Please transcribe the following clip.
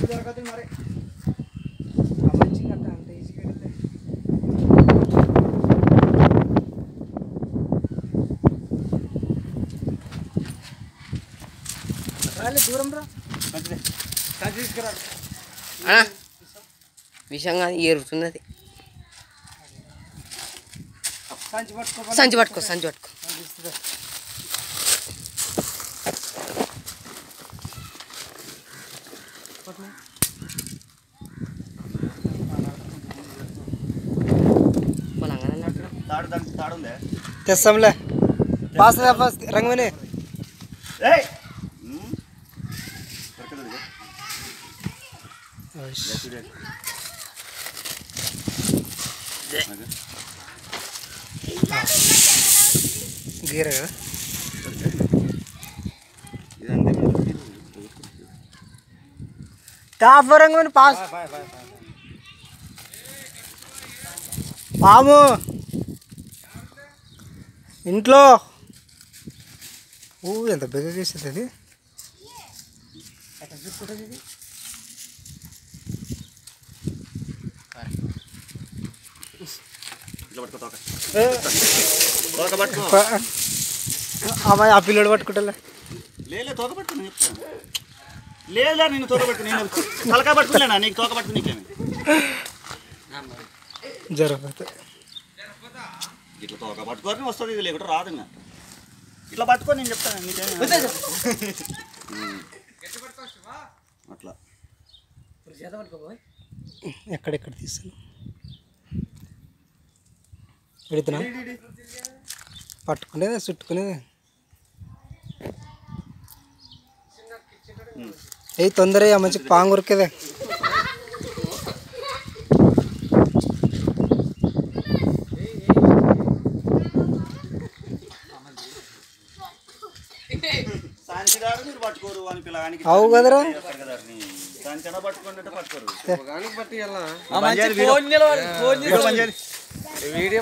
దొరకదు మరి మంచిగా అంత ఈజీగా రాలే దూరం రా సంచి తీసుకురా విషంగా ఏరుతున్నది సంచి పట్టుకో సంచి పట్టుకో తెస్తాంలే పాస్ రంగమనే గీర కదా టాప్ రంగమని పాస్ పాము ఇంట్లో ఎంత బెగ వేసేది అది అమ్మాయి ఆ పిల్లడు పట్టుకుంటా లేదు తోక పట్టుకుని చెప్తాను లేదా నేను తోక పట్టుకుని నేను తలకాయ పట్టుకునేనా నీకు తోక పట్టుకుని నీకేమి జరగదు ఇట్లా తోక పట్టుకొని వస్తుంది ఇది లేకుండా రాదు ఇంకా ఇట్లా పట్టుకొని నేను చెప్తాను నీకేమి అట్లా ఎక్కడెక్కడ తీస్తాను పెడుతున్నా పట్టుకునేది చుట్టుకునేది ఏ తొందరగా మంచి పాంగు ఉరికేదే సంచిదారు మీరు పట్టుకోరు అని పిల్లగానికి అవు కదరా సంచన పట్టుకున్నట్టు పట్టుకోరు వీడియో